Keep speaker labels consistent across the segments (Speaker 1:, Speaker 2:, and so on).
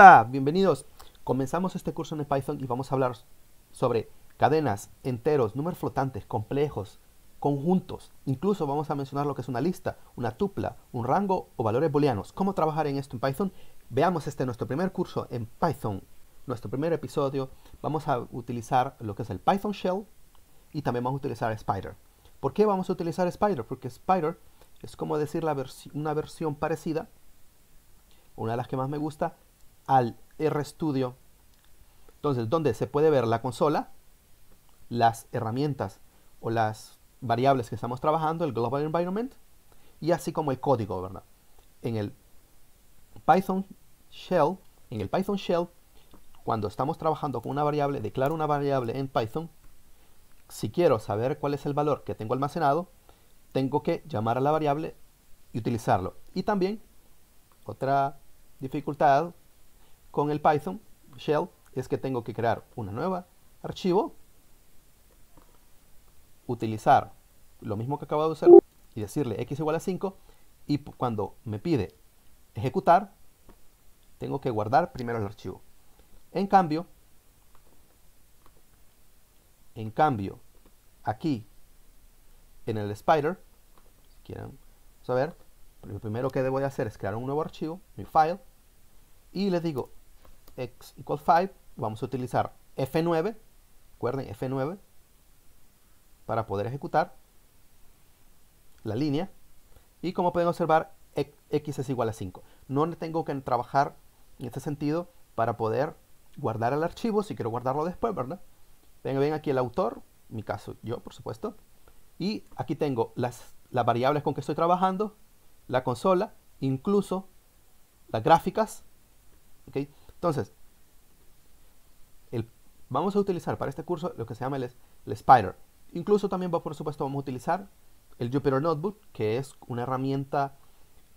Speaker 1: Hola, bienvenidos. Comenzamos este curso en Python y vamos a hablar sobre cadenas, enteros, números flotantes, complejos, conjuntos. Incluso vamos a mencionar lo que es una lista, una tupla, un rango o valores booleanos. ¿Cómo trabajar en esto en Python? Veamos nuestro primer curso en Python, nuestro primer episodio. Vamos a utilizar lo que es el Python Shell y también vamos a utilizar Spider. ¿Por qué vamos a utilizar Spider? Porque Spider es como decir una versión parecida, una de las que más me gusta, al RStudio. Entonces, donde se puede ver la consola, las herramientas o las variables que estamos trabajando, el Global Environment, y así como el código, ¿verdad? En el Python Shell, cuando estamos trabajando con una variable, declaro una variable en Python. Si quiero saber cuál es el valor que tengo almacenado, tengo que llamar a la variable y utilizarlo. Y también, otra dificultad con el Python Shell es que tengo que crear una nueva archivo, utilizar lo mismo que acabo de usar y decirle x igual a 5, y cuando me pide ejecutar, tengo que guardar primero el archivo. En cambio, aquí en el Spider, si quieren saber, lo primero que debo de hacer es crear un nuevo archivo, mi file, y le digo x = 5, vamos a utilizar F9, recuerden F9, para poder ejecutar la línea, y como pueden observar, x es igual a 5. No tengo que trabajar en este sentido para poder guardar el archivo, si quiero guardarlo después, ¿verdad? Ven aquí el autor, en mi caso yo, por supuesto, y aquí tengo las variables con que estoy trabajando, la consola, incluso las gráficas, ¿okay? Entonces, vamos a utilizar para este curso lo que se llama el Spider. Incluso también, por supuesto, vamos a utilizar el Jupyter Notebook, que es una herramienta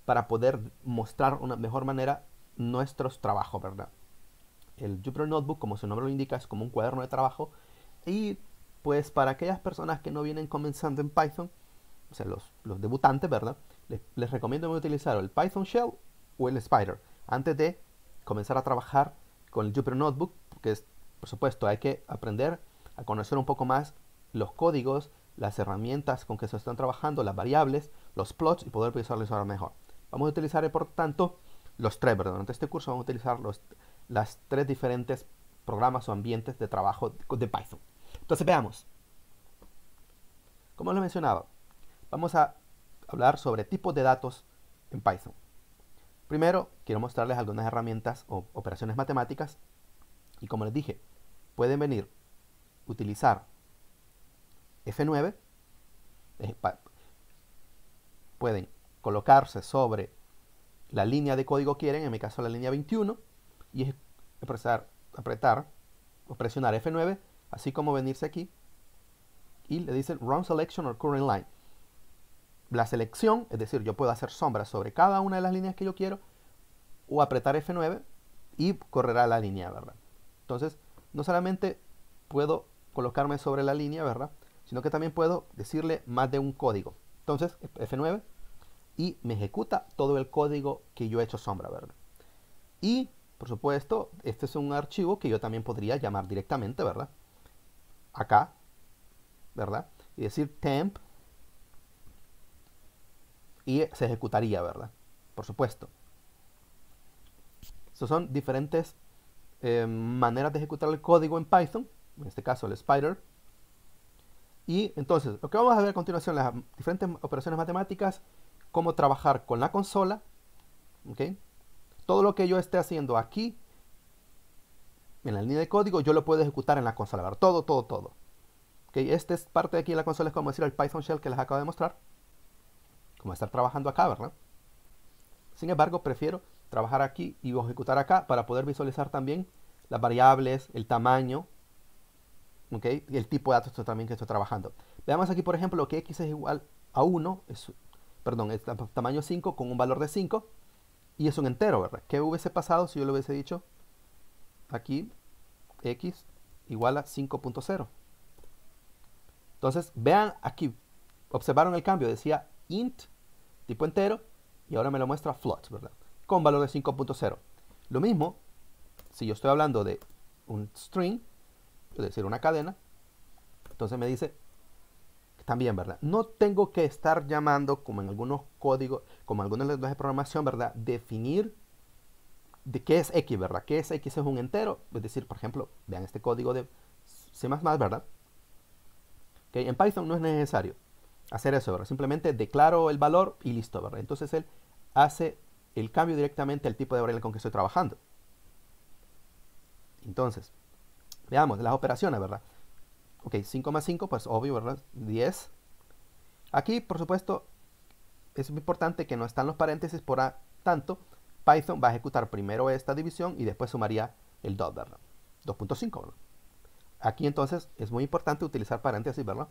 Speaker 1: para poder mostrar de una mejor manera nuestros trabajos, ¿verdad? El Jupyter Notebook, como su nombre lo indica, es como un cuaderno de trabajo. Y pues para aquellas personas que no vienen comenzando en Python, o sea, los debutantes, ¿verdad? Les recomiendo utilizar el Python Shell o el Spider antes de comenzar a trabajar con el Jupyter Notebook, porque por supuesto hay que aprender a conocer un poco más los códigos, las herramientas con que se están trabajando, las variables, los plots, y poder visualizar mejor. Vamos a utilizar, por tanto, los tres, ¿verdad? Durante este curso vamos a utilizar las tres diferentes programas o ambientes de trabajo de Python. Entonces veamos. Como les mencionaba, vamos a hablar sobre tipos de datos en Python. Primero, quiero mostrarles algunas herramientas o operaciones matemáticas. Y como les dije, pueden venir a utilizar F9, pueden colocarse sobre la línea de código que quieren, en mi caso la línea 21, y apretar o presionar F9, así como venirse aquí y le dicen Run Selection or Current Line. La selección, es decir, yo puedo hacer sombras sobre cada una de las líneas que yo quiero, o apretar F9 y correrá la línea, ¿verdad? Entonces, no solamente puedo colocarme sobre la línea, ¿verdad? Sino que también puedo decirle más de un código. Entonces, F9 y me ejecuta todo el código que yo he hecho sombra, ¿verdad? Y, por supuesto, este es un archivo que yo también podría llamar directamente, ¿verdad? Acá, ¿verdad? Y decir temp y se ejecutaría, ¿verdad? Por supuesto. Estos son diferentes maneras de ejecutar el código en Python, en este caso el Spider. Y entonces, lo que vamos a ver a continuación, las diferentes operaciones matemáticas, cómo trabajar con la consola, ¿okay? Todo lo que yo esté haciendo aquí, en la línea de código, yo lo puedo ejecutar en la consola, ¿verdad? Todo. ¿Okay? Esta es parte de aquí de la consola, es como decir el Python Shell que les acabo de mostrar, como estar trabajando acá, ¿verdad? Sin embargo, prefiero trabajar aquí y ejecutar acá para poder visualizar también las variables, el tamaño, ¿okay? Y el tipo de datos también que estoy trabajando. Veamos aquí, por ejemplo, que x es igual a 1, es tamaño 5 con un valor de 5, y es un entero, ¿verdad? ¿Qué hubiese pasado si yo le hubiese dicho aquí x igual a 5.0? Entonces, vean aquí, observaron el cambio, decía int, tipo entero, y ahora me lo muestra float, ¿verdad? Con valor de 5.0. Lo mismo si yo estoy hablando de un string, es decir, una cadena, entonces me dice también, ¿verdad? No tengo que estar llamando, como en algunos códigos, como en algunos lenguajes de programación, ¿verdad? Definir de qué es X, ¿verdad? ¿Qué es X? Es un entero. Es decir, por ejemplo, vean este código de C++, ¿verdad? Que en Python no es necesario hacer eso, ¿verdad? Simplemente declaro el valor y listo, ¿verdad? Entonces él hace el cambio directamente al tipo de variable con que estoy trabajando. Entonces, veamos las operaciones, ¿verdad? Ok, 5 más 5, pues obvio, ¿verdad? 10. Aquí, por supuesto, es muy importante que no están los paréntesis, por tanto, Python va a ejecutar primero esta división y después sumaría el dot, ¿verdad? 2.5, ¿verdad? Aquí entonces es muy importante utilizar paréntesis, ¿verdad?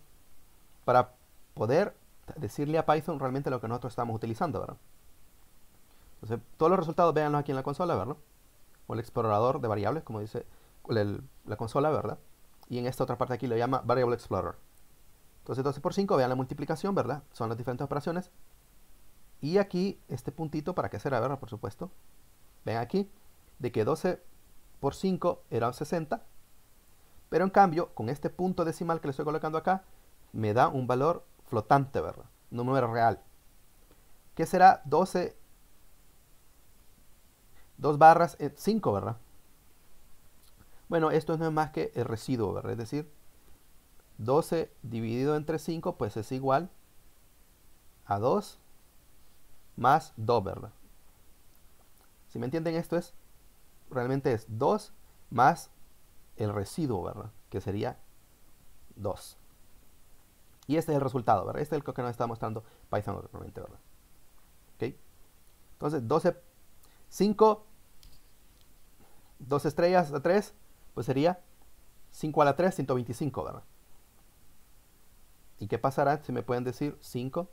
Speaker 1: Para poder decirle a Python realmente lo que nosotros estamos utilizando, ¿verdad? Entonces, todos los resultados véanlos aquí en la consola, ¿verdad? O el explorador de variables, como dice la consola, ¿verdad? Y en esta otra parte aquí lo llama Variable Explorer. Entonces 12 por 5, vean la multiplicación, ¿verdad? Son las diferentes operaciones. Y aquí este puntito, ¿para qué será, verdad? Por supuesto. Ven aquí, de que 12 por 5 era 60. Pero en cambio, con este punto decimal que le estoy colocando acá, me da un valor flotante, ¿verdad? Un número real. ¿Qué será 12? 2 barras 5, ¿verdad? Bueno, esto no es más que el residuo, ¿verdad? Es decir, 12 dividido entre 5, pues es igual a 2 más 2, ¿verdad? Si me entienden, esto es, realmente es 2 más el residuo, ¿verdad? Que sería 2. Y este es el resultado, ¿verdad? Este es el que nos está mostrando Python realmente, ¿verdad? ¿Ok? Entonces, 12, 5, 2 estrellas a 3, pues sería 5 a la 3, 125, ¿verdad? ¿Y qué pasará si me pueden decir 5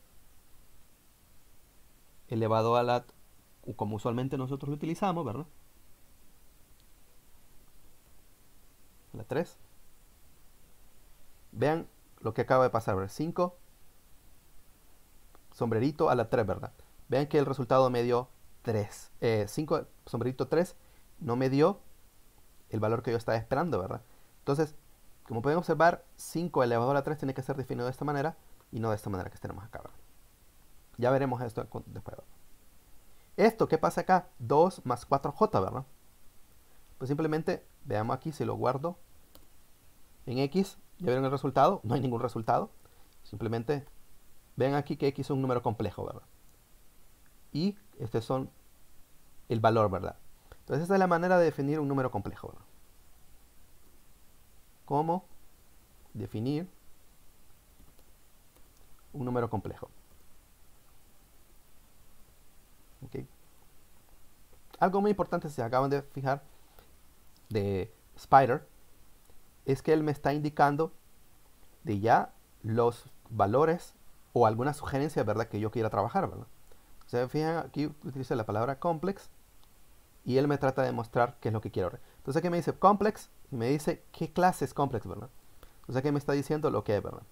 Speaker 1: elevado a la, como usualmente nosotros lo utilizamos, ¿verdad? A la 3. Vean lo que acaba de pasar, ¿verdad? 5 sombrerito a la 3, ¿verdad? Vean que el resultado me dio 3. 5 sombrerito 3 no me dio el valor que yo estaba esperando, ¿verdad? Entonces, como pueden observar, 5 elevado a la 3 tiene que ser definido de esta manera y no de esta manera que tenemos acá, ¿verdad? Ya veremos esto después, ¿verdad? Esto, ¿qué pasa acá? 2 más 4j, ¿verdad? Pues simplemente, veamos aquí si lo guardo en x. ¿Ya vieron el resultado? No hay ningún resultado. Simplemente, vean aquí que x es un número complejo, ¿verdad? Y estos son el valor, ¿verdad? Entonces, esta es la manera de definir un número complejo, ¿verdad? ¿Cómo definir un número complejo? ¿Okay? Algo muy importante, si se acaban de fijar, de Spider, es que él me está indicando de ya los valores o alguna sugerencia, ¿verdad?, que yo quiera trabajar, ¿verdad? Se fijan, aquí utilizo la palabra complex y él me trata de mostrar qué es lo que quiero. Entonces aquí me dice complex y me dice qué clase es complex, ¿verdad? Entonces aquí me está diciendo lo que es, ¿verdad?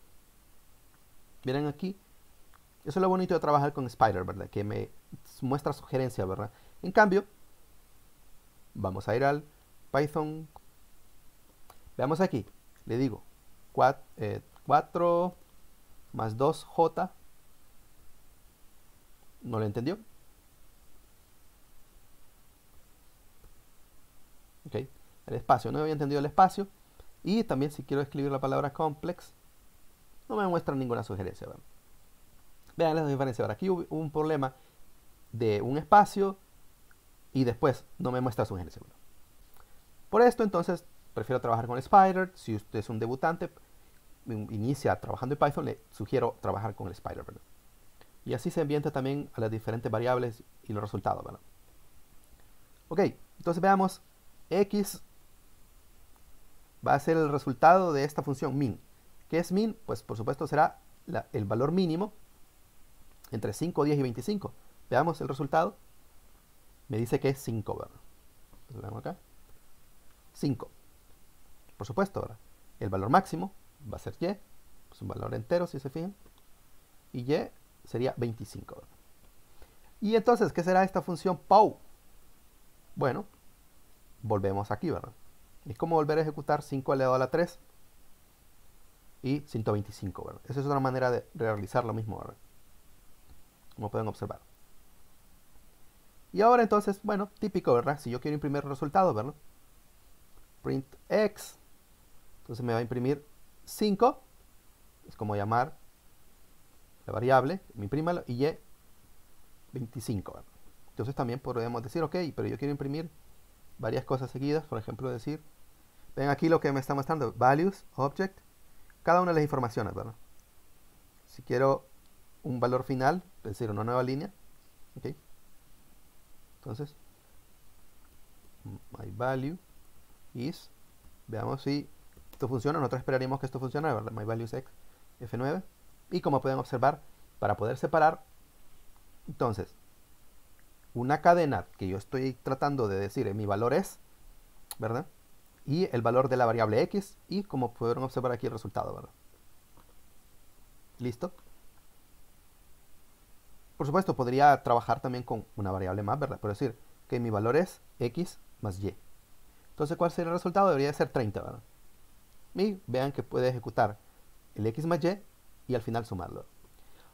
Speaker 1: Miren aquí, eso es lo bonito de trabajar con Spider, ¿verdad? Que me muestra sugerencias, ¿verdad? En cambio, vamos a ir al Python. Veamos aquí, le digo 4 más 2j. ¿No lo entendió? Ok, el espacio, no había entendido el espacio. Y también si quiero escribir la palabra complex, no me muestra ninguna sugerencia, ¿verdad? Vean la diferencia. Ahora aquí hubo un problema de un espacio y después no me muestra sugerencia, ¿verdad? Por esto entonces prefiero trabajar con Spider. Si usted es un debutante, inicia trabajando en Python, le sugiero trabajar con el Spider, ¿verdad? Y así se ambienta también a las diferentes variables y los resultados, ¿verdad? Ok, entonces veamos, x va a ser el resultado de esta función min. ¿Qué es min? Pues por supuesto será el valor mínimo entre 5, 10 y 25. Veamos el resultado. Me dice que es 5, ¿verdad? Entonces, veamos acá. 5. Por supuesto, ¿verdad? El valor máximo va a ser y, es un valor entero si se fijan. Y y sería 25, ¿verdad? Y entonces, ¿qué será esta función POW? Bueno, volvemos aquí, ¿verdad? Es como volver a ejecutar 5 elevado a la 3 y 125, ¿verdad? Esa es otra manera de realizar lo mismo, ¿verdad? Como pueden observar. Y ahora entonces, bueno, típico, ¿verdad? Si yo quiero imprimir el resultado, ¿verdad? Print x, entonces me va a imprimir 5, es como llamar la variable, me imprima y y 25, ¿verdad? Entonces también podemos decir, ok, pero yo quiero imprimir varias cosas seguidas, por ejemplo decir, ven aquí lo que me está mostrando, values, object, cada una de las informaciones, ¿verdad? Si quiero un valor final, es decir, una nueva línea, ok, entonces, my value is, veamos si esto funciona, nosotros esperaríamos que esto funcione, ¿verdad? My value is x, F9, y como pueden observar, para poder separar, entonces, una cadena que yo estoy tratando de decir, mi valor es, ¿verdad? Y el valor de la variable x, y como pudieron observar aquí el resultado, ¿verdad? ¿Listo? Por supuesto, podría trabajar también con una variable más, ¿verdad? Por decir que mi valor es x más y. Entonces, ¿cuál sería el resultado? Debería ser 30, ¿verdad? Y vean que puede ejecutar el x más y al final sumarlo.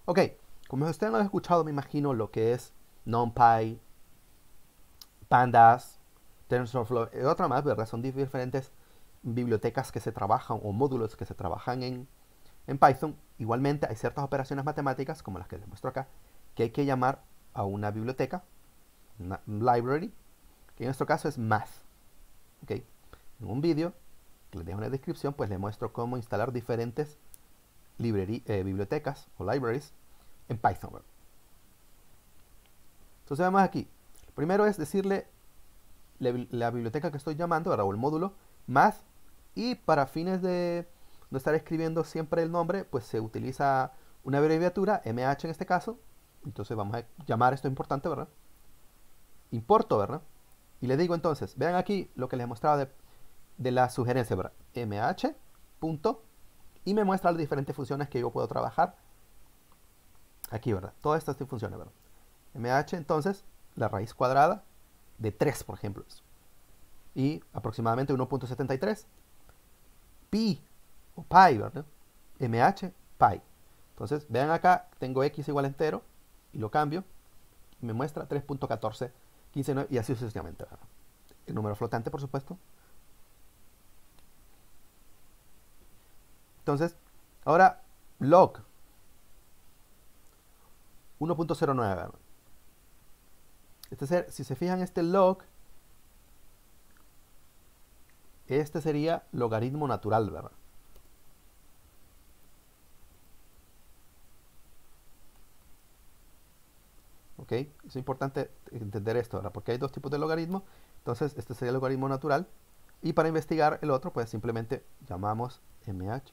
Speaker 1: Ok, como ustedes han escuchado, me imagino lo que es NumPy, Pandas, TensorFlow, otra más, ¿verdad? Son diferentes bibliotecas que se trabajan o módulos que se trabajan en Python. Igualmente hay ciertas operaciones matemáticas, como las que les muestro acá, que hay que llamar a una biblioteca, una library, que en nuestro caso es math. ¿Okay? En un vídeo que les dejo en la descripción, pues les muestro cómo instalar diferentes bibliotecas o libraries en Python. ¿Verdad? Entonces vamos aquí. Primero es decirle la biblioteca que estoy llamando, ¿verdad? O el módulo math, y para fines de no estar escribiendo siempre el nombre, pues se utiliza una abreviatura, MH en este caso. Entonces vamos a llamar esto importante, ¿verdad? Importo, ¿verdad? Y le digo entonces, vean aquí lo que les mostraba de la sugerencia, ¿verdad? MH, punto, y me muestra las diferentes funciones que yo puedo trabajar aquí, ¿verdad? Todas estas funciones, ¿verdad? MH, entonces, la raíz cuadrada de 3, por ejemplo. Y aproximadamente 1.73. Pi, o pi, ¿verdad? MH, pi. Entonces, vean acá, tengo x igual a entero, y lo cambio, y me muestra 3.14, 15, y así sucesivamente, ¿verdad? El número flotante, por supuesto. Entonces, ahora, log 1.09, ¿verdad? Si se fijan, este log, este sería logaritmo natural, ¿verdad? ¿Ok? Es importante entender esto, ¿verdad? Porque hay dos tipos de logaritmo. Entonces, este sería el logaritmo natural. Y para investigar el otro, pues simplemente llamamos mh.log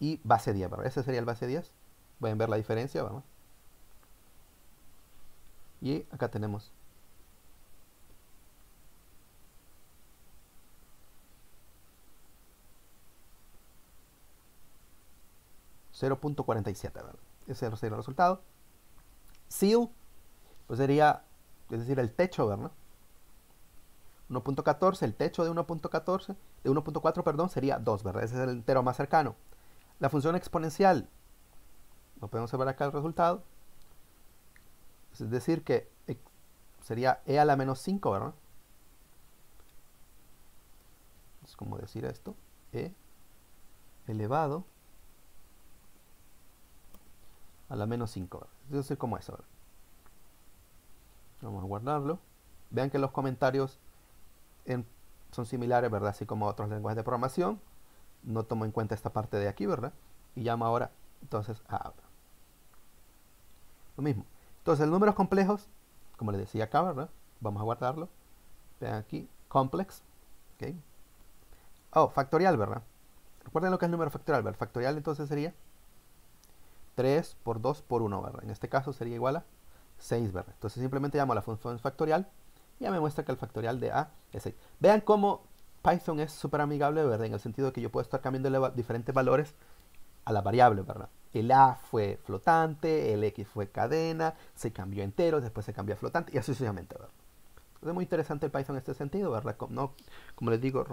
Speaker 1: y base 10, ¿verdad? Ese sería el base 10. Pueden ver la diferencia, vamos. Y acá tenemos 0.47, ¿verdad? Ese sería el resultado. Seal, pues sería, es decir, el techo, ¿verdad? 1.14, el techo de 1.14, de 1.4, perdón, sería 2, ¿verdad? Ese es el entero más cercano. La función exponencial, lo podemos ver acá el resultado. Es decir, que sería e a la menos 5, ¿verdad? Es como decir esto, e elevado a la menos 5, ¿verdad? Es decir, como eso, ¿verdad? Vamos a guardarlo. Vean que los comentarios son similares, ¿verdad? Así como otros lenguajes de programación. No tomo en cuenta esta parte de aquí, ¿verdad? Y llamo ahora, entonces, a lo mismo. Entonces, números complejos, como les decía acá, ¿verdad? Vamos a guardarlo. Vean aquí, complex. ¿Ok? Oh, factorial, ¿verdad? Recuerden lo que es el número factorial, ¿verdad? Factorial entonces sería 3 por 2 por 1, ¿verdad? En este caso sería igual a 6, ¿verdad? Entonces simplemente llamo a la función factorial y ya me muestra que el factorial de A es 6. Vean cómo Python es súper amigable, ¿verdad? En el sentido de que yo puedo estar cambiando diferentes valores a la variable, ¿verdad? El A fue flotante, el X fue cadena, se cambió entero, después se cambió a flotante y así sucesivamente, ¿verdad? Es muy interesante el Python en este sentido, ¿verdad? No, como les digo,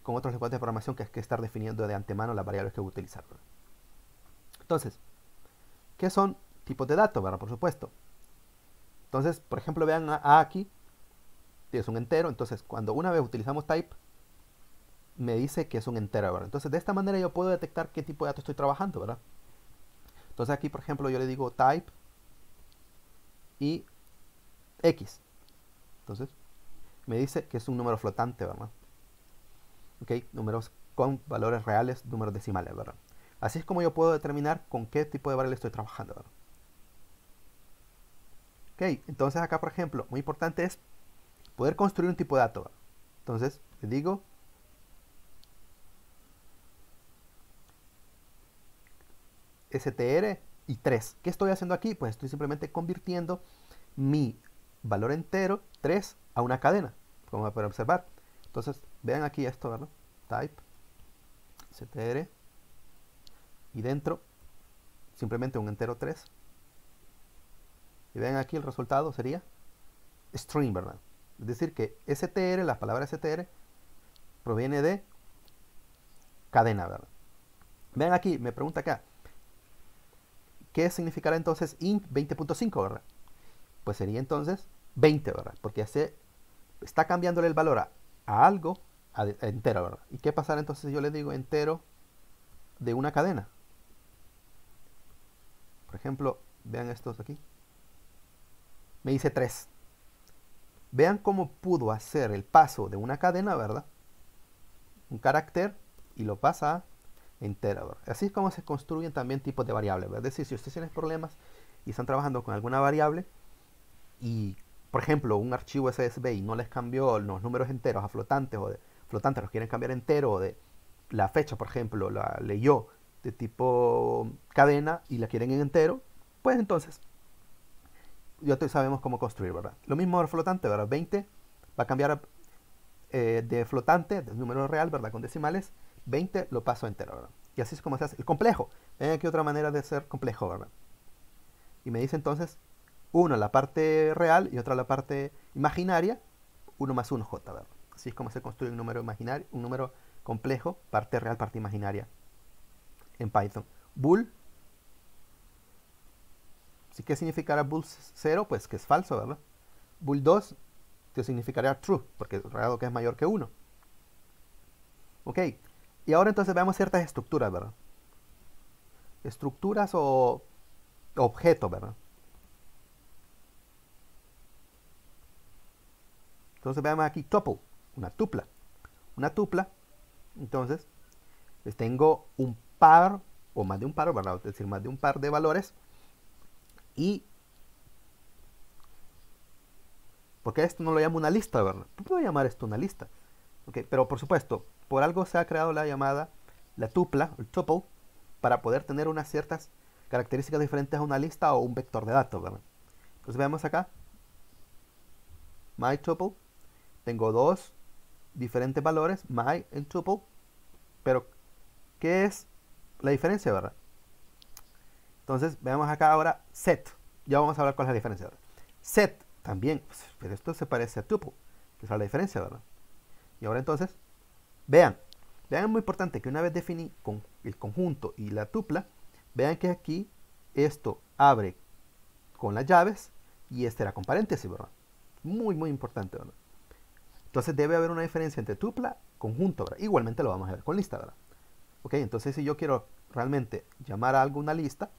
Speaker 1: con otros lenguajes de programación que es que estar definiendo de antemano las variables que voy a utilizar, ¿verdad? Entonces, ¿qué son tipos de datos, verdad? Por supuesto. Entonces, por ejemplo, vean a aquí, es un entero, entonces cuando una vez utilizamos type, me dice que es un entero, ¿verdad? Entonces, de esta manera yo puedo detectar qué tipo de datos estoy trabajando, ¿verdad? Entonces aquí, por ejemplo, yo le digo type y x. Entonces, me dice que es un número flotante, ¿verdad? Ok, números con valores reales, números decimales, ¿verdad? Así es como yo puedo determinar con qué tipo de variable estoy trabajando, ¿verdad? Ok, entonces acá, por ejemplo, muy importante es poder construir un tipo de dato, ¿verdad? Entonces, le digo str y 3. ¿Qué estoy haciendo aquí? Pues estoy simplemente convirtiendo mi valor entero 3 a una cadena, como pueden observar. Entonces, vean aquí esto, ¿verdad? Type str y dentro simplemente un entero 3. Y vean aquí el resultado sería string, ¿verdad? Es decir que str, la palabra str, proviene de cadena, ¿verdad? Vean aquí, me pregunta acá, ¿qué significará entonces int 20.5, ¿verdad? Pues sería entonces 20, ¿verdad? Porque se está cambiándole el valor a algo a entero, ¿verdad? ¿Y qué pasará entonces si yo le digo entero de una cadena? Por ejemplo, vean estos aquí. Me dice 3. Vean cómo pudo hacer el paso de una cadena, ¿verdad? Un carácter y lo pasa a entero, ¿verdad? Así es como se construyen también tipos de variables, ¿verdad? Es decir, si ustedes tienen problemas y están trabajando con alguna variable y, por ejemplo, un archivo SSB y no les cambió los números enteros a flotantes o de flotantes los quieren cambiar entero o de la fecha, por ejemplo, la leyó de tipo cadena y la quieren en entero, pues entonces ya sabemos cómo construir, ¿verdad? Lo mismo el flotante, ¿verdad? 20 va a cambiar de flotante, de número real, ¿verdad? Con decimales, 20 lo paso a entero, ¿verdad? Y así es como se hace. El complejo. Ven aquí otra manera de ser complejo, ¿verdad? Y me dice entonces, uno la parte real y otra la parte imaginaria, 1 más 1 j, ¿verdad? Así es como se construye un número imaginario, un número complejo, parte real, parte imaginaria en Python. Bool, ¿sí? ¿Qué significará bool 0? Pues que es falso, ¿verdad? Bool 2, que significaría true, porque dado que es mayor que 1. Ok, y ahora entonces veamos ciertas estructuras, ¿verdad? Estructuras o objetos, ¿verdad? Entonces veamos aquí tuple, una tupla. Una tupla, entonces, les tengo un par o más de un par, ¿verdad? Es decir, más de un par de valores. Y, porque esto no lo llamo una lista, ¿verdad? ¿Tú puedes llamar esto una lista? Okay, pero por supuesto, por algo se ha creado la llamada, la tupla, el tuple, para poder tener unas ciertas características diferentes a una lista o un vector de datos, ¿verdad? Entonces veamos acá, my tuple, tengo dos diferentes valores, my en tuple, pero ¿qué es la diferencia, verdad? Entonces veamos acá ahora set, ya vamos a hablar cuál es la diferencia, ¿verdad? Set también, pues, pero esto se parece a tuple, que es la diferencia, ¿verdad? Y ahora entonces, vean, es muy importante que una vez definí con el conjunto y la tupla, vean que aquí esto abre con las llaves y este era con paréntesis, ¿verdad? Muy, muy importante, ¿verdad? Entonces debe haber una diferencia entre tupla, conjunto, ¿verdad? Igualmente lo vamos a ver con lista, ¿verdad? Ok, entonces si yo quiero realmente llamar a algo una lista,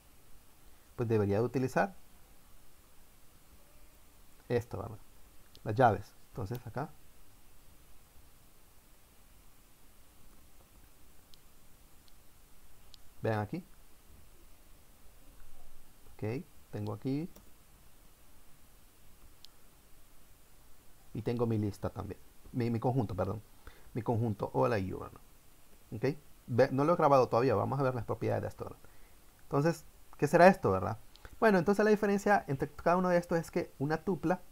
Speaker 1: pues debería de utilizar esto, ¿verdad? Las llaves. Entonces acá, vean aquí, ok, tengo aquí y tengo mi lista también, mi conjunto, perdón, mi conjunto o la U, ¿verdad? Ok, no lo he grabado todavía, vamos a ver las propiedades de esto, ¿verdad? Entonces, ¿qué será esto, verdad? Bueno, entonces la diferencia entre cada uno de estos es que una tupla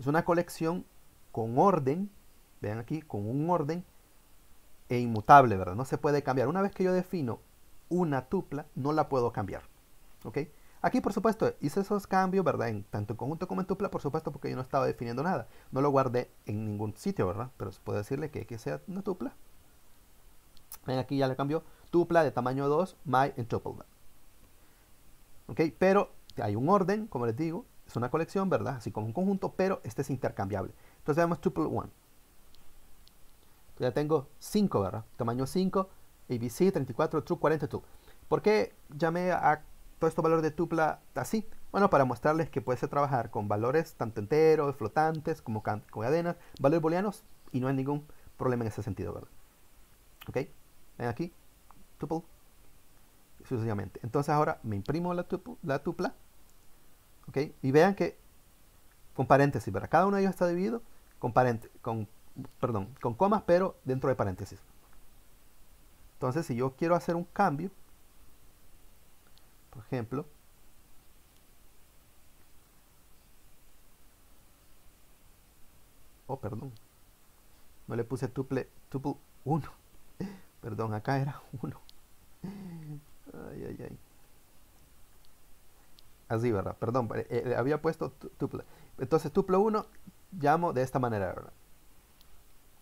Speaker 1: es una colección con orden, vean aquí, con un orden e inmutable, ¿verdad? No se puede cambiar. Una vez que yo defino una tupla, no la puedo cambiar, ¿ok? Aquí, por supuesto, hice esos cambios, ¿verdad? Tanto en conjunto como en tupla, por supuesto, porque yo no estaba definiendo nada. No lo guardé en ningún sitio, ¿verdad? Pero se puede decirle que sea una tupla. Ven, aquí ya le cambió tupla de tamaño 2, my en tuple. ¿Ok? Pero hay un orden, como les digo, es una colección, ¿verdad? Así como un conjunto, pero este es intercambiable. Entonces vemos tuple 1. Ya tengo 5, ¿verdad? Tamaño 5, ABC, 34, true, 42. ¿Por qué llamé a todos estos valores de tupla así? Bueno, para mostrarles que puede trabajar con valores tanto enteros, flotantes, como cadenas, valores booleanos, y no hay ningún problema en ese sentido, ¿verdad? ¿Ok? Ven aquí, tuple, sucesivamente. Entonces ahora me imprimo la tupla, ¿ok? Y vean que con paréntesis, ¿verdad? Cada uno de ellos está dividido con con comas, pero dentro de paréntesis. Entonces, si yo quiero hacer un cambio, por ejemplo, perdón, no le puse tuple 1, perdón, acá era 1. Ay, ay, ay. Así, ¿verdad? Perdón, había puesto tuple. Entonces, tuple 1 llamo de esta manera, ¿verdad?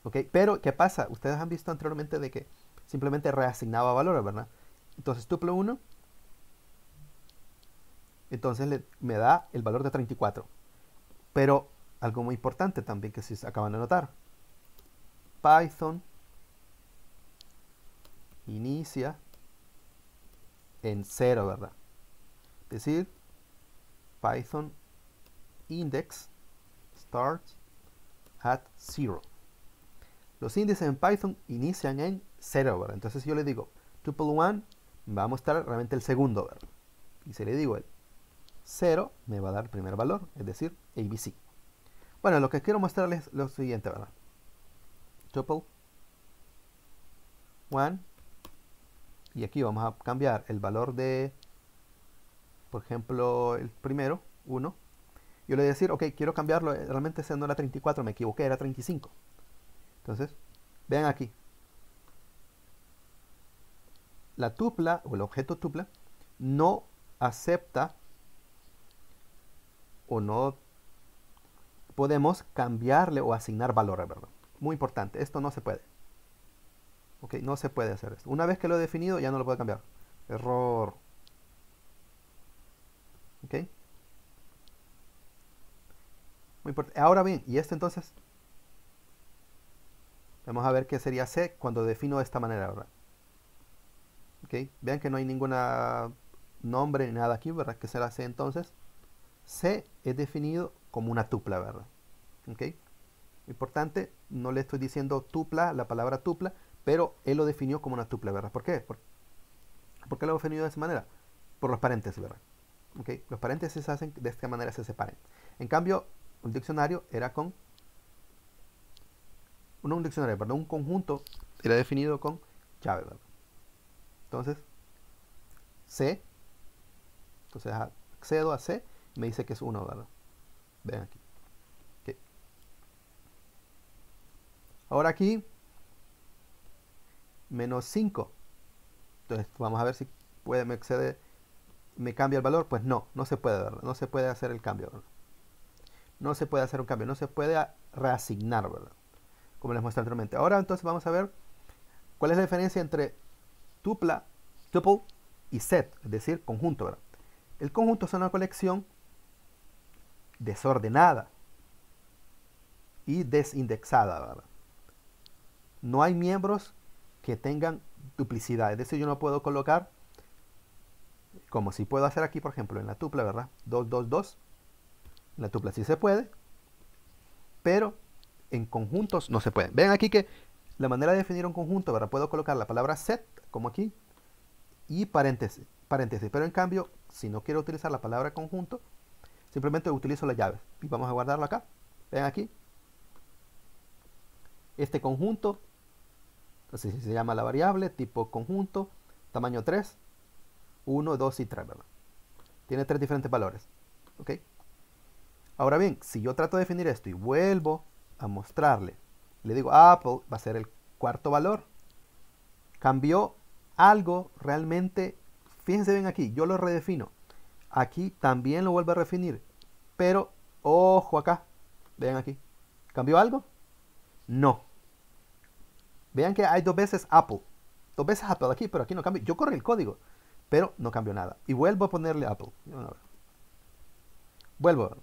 Speaker 1: ¿Ok? Pero, ¿qué pasa? Ustedes han visto anteriormente de que simplemente reasignaba valores, ¿verdad? Entonces, tuple 1, entonces me da el valor de 34. Pero, algo muy importante también que se acaban de notar. Python inicia en 0, ¿verdad? Es decir, Python index starts at 0. Los índices en Python inician en 0, ¿verdad? Entonces si yo le digo tuple 1, me va a mostrar realmente el segundo, ¿verdad? Y si le digo el 0, me va a dar el primer valor, es decir, ABC. Bueno, lo que quiero mostrarles es lo siguiente, ¿verdad? Tuple 1, y aquí vamos a cambiar el valor de, por ejemplo, el primero, 1. Yo le voy a decir, ok, quiero cambiarlo, realmente ese no era 34, me equivoqué, era 35. Entonces, vean aquí. La tupla, o el objeto tupla, no acepta o no podemos cambiarle o asignar valores, ¿verdad? Muy importante, esto no se puede. Ok, no se puede hacer esto. Una vez que lo he definido, ya no lo puedo cambiar. Error. Ok. Muy importante. Ahora bien, y esto entonces, vamos a ver qué sería C cuando defino de esta manera, ¿verdad? Ok, vean que no hay ninguna nombre ni nada aquí, ¿verdad? ¿Qué será C entonces? C es definido como una tupla, ¿verdad? Ok. Importante, no le estoy diciendo tupla, la palabra tupla, pero él lo definió como una tupla, ¿verdad? ¿Por qué? ¿Por qué lo he definido de esa manera? Por los paréntesis, ¿verdad? ¿Ok? Los paréntesis hacen de esta manera se separen. En cambio, un diccionario era con... un diccionario, perdón, un conjunto era definido con llave, ¿verdad? Entonces, C, entonces accedo a C, me dice que es 1, ¿verdad? Ven aquí. Okay. Ahora aquí, menos 5. Entonces, vamos a ver si me excede, me cambia el valor. Pues no, no se puede, ¿verdad? No se puede hacer el cambio, ¿verdad? No se puede hacer un cambio, no se puede reasignar, ¿verdad? Como les mostré anteriormente. Ahora entonces vamos a ver cuál es la diferencia entre tuple y set, es decir, conjunto, ¿verdad? El conjunto es una colección desordenada y desindexada, ¿verdad? No hay miembros que tengan duplicidad, es decir, yo no puedo colocar, como si puedo hacer aquí, por ejemplo, en la tupla, ¿verdad? 2, 2, 2. En la tupla sí se puede, pero en conjuntos no se puede. Vean aquí que la manera de definir un conjunto, ¿verdad? Puedo colocar la palabra set, como aquí, y paréntesis. Pero en cambio, si no quiero utilizar la palabra conjunto, simplemente utilizo las llaves. Y vamos a guardarlo acá. Vean aquí. Este conjunto, así se llama la variable, tipo conjunto, tamaño 3, 1, 2 y 3, ¿verdad? Tiene 3 diferentes valores. ¿Ok? Ahora bien, si yo trato de definir esto y vuelvo a mostrarle, le digo Apple va a ser el cuarto valor, cambió algo realmente, fíjense bien aquí, yo lo redefino. Aquí también lo vuelve a definir. Pero, ojo acá. Vean aquí. ¿Cambió algo? No. Vean que hay dos veces Apple. Dos veces Apple aquí, pero aquí no cambia. Yo corrí el código, pero no cambió nada. Y vuelvo a ponerle Apple. Vuelvo.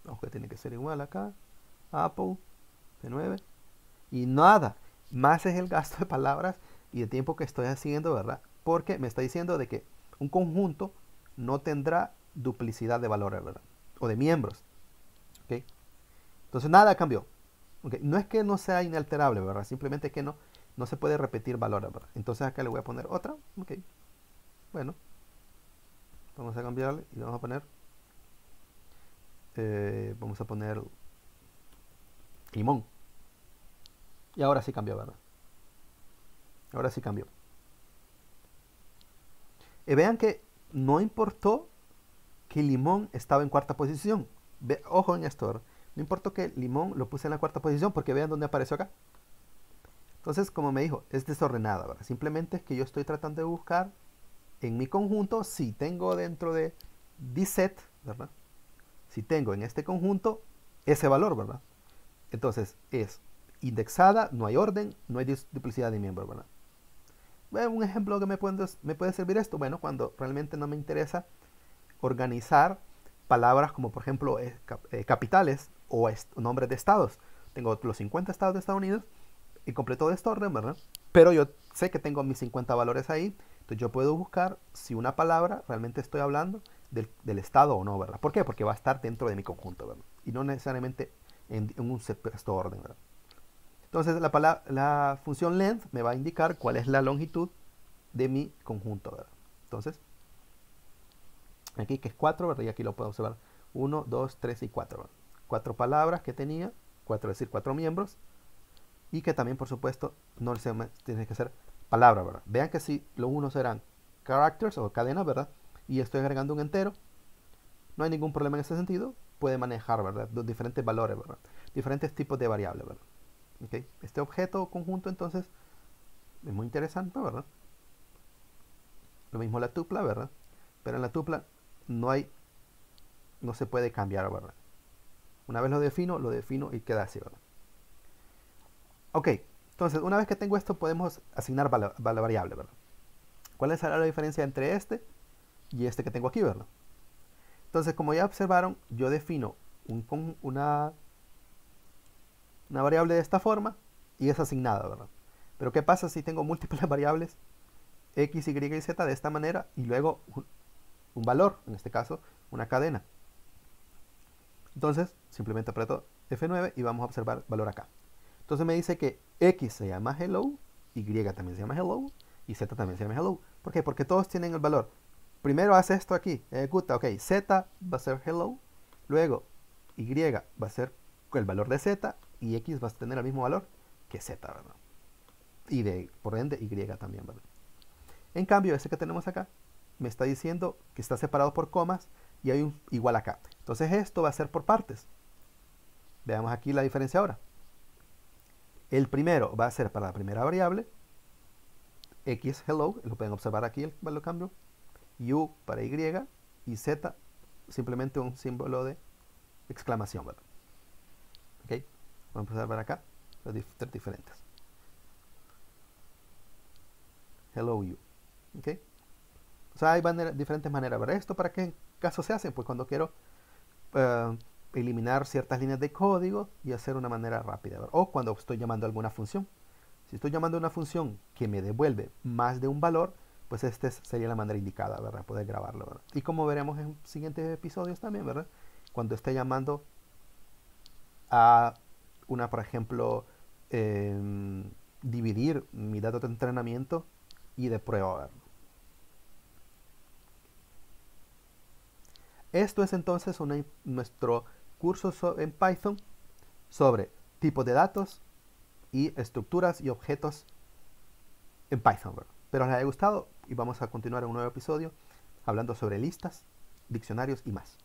Speaker 1: Aunque tiene que ser igual acá. Apple. P9. Y nada. Más es el gasto de palabras y de tiempo que estoy haciendo, ¿verdad? Porque me está diciendo de que un conjunto no tendrá duplicidad de valores, ¿verdad? O de miembros. ¿Ok? Entonces nada cambió. ¿Ok? No es que no sea inalterable, ¿verdad? Simplemente que no se puede repetir valores, ¿verdad? Entonces acá le voy a poner otra. Ok. Bueno. Vamos a cambiarle y vamos a poner... vamos a poner limón. Y ahora sí cambió, ¿verdad? Ahora sí cambió. Vean que no importó que limón estaba en cuarta posición. Ojo en esto, ¿verdad? No importó que limón lo puse en la cuarta posición porque vean dónde apareció acá. Entonces, como me dijo, es desordenada, ¿verdad? Simplemente es que yo estoy tratando de buscar en mi conjunto si tengo dentro de dset, ¿verdad? Si tengo en este conjunto ese valor, ¿verdad? Entonces es indexada, no hay orden, no hay duplicidad de miembros, ¿verdad? Un ejemplo que me puede servir esto, bueno, cuando realmente no me interesa organizar palabras como por ejemplo capitales o nombres de estados. Tengo los 50 estados de Estados Unidos y completo de este orden, ¿verdad? Pero yo sé que tengo mis 50 valores ahí, entonces yo puedo buscar si una palabra realmente estoy hablando del estado o no, ¿verdad? ¿Por qué? Porque va a estar dentro de mi conjunto, ¿verdad? Y no necesariamente en un sexto orden, ¿verdad? Entonces la función length me va a indicar cuál es la longitud de mi conjunto, ¿verdad? Entonces, aquí que es 4, ¿verdad? Y aquí lo puedo observar. 1, 2, 3 y 4, ¿verdad? 4 palabras que tenía, 4 es decir, 4 miembros. Y que también, por supuesto, no tiene que ser palabra, ¿verdad? Vean que si los unos serán characters o cadenas, ¿verdad? Y estoy agregando un entero, no hay ningún problema en ese sentido. Puede manejar, ¿verdad? Los diferentes valores, ¿verdad? Diferentes tipos de variables, ¿verdad? ¿Okay? Este objeto conjunto, entonces, es muy interesante, ¿verdad? Lo mismo la tupla, ¿verdad? Pero en la tupla no se puede cambiar, ¿verdad? Una vez lo defino y queda así, ¿verdad? Ok, entonces una vez que tengo esto podemos asignar variable, ¿verdad? ¿Cuál será la diferencia entre este y este que tengo aquí, ¿verdad? Entonces, como ya observaron, yo defino una variable de esta forma y es asignada, ¿verdad? Pero ¿qué pasa si tengo múltiples variables x, y y z de esta manera y luego un valor, en este caso una cadena? Entonces simplemente aprieto F9 y vamos a observar valor acá. Entonces me dice que x se llama hello, y también se llama hello y z también se llama hello. ¿Por qué? Porque todos tienen el valor. Primero hace esto aquí, ejecuta, ok, z va a ser hello, luego y va a ser el valor de z y x va a tener el mismo valor que z, ¿verdad? Y por ende y también, ¿verdad? En cambio, ese que tenemos acá me está diciendo que está separado por comas y hay un igual acá. Entonces esto va a ser por partes. Veamos aquí la diferencia ahora. El primero va a ser para la primera variable, x hello, lo pueden observar aquí el valor cambio, u para y y z simplemente un símbolo de exclamación, ¿verdad? Ok, vamos a ver acá los tres diferentes. Hello u. Ok, o sea, hay diferentes maneras de ver esto. ¿Para qué caso se hacen? Pues cuando quiero eliminar ciertas líneas de código y hacer una manera rápida, ¿verdad? O cuando estoy llamando a alguna función. Si estoy llamando a una función que me devuelve más de un valor, pues esta sería la manera indicada, ¿verdad? Poder grabarlo, ¿verdad? Y como veremos en siguientes episodios también, ¿verdad? Cuando esté llamando a por ejemplo, dividir mi dato de entrenamiento y de prueba, ¿verdad? Esto es entonces nuestro curso en Python sobre tipos de datos y estructuras y objetos en Python, ¿verdad? Espero les haya gustado y vamos a continuar en un nuevo episodio hablando sobre listas, diccionarios y más.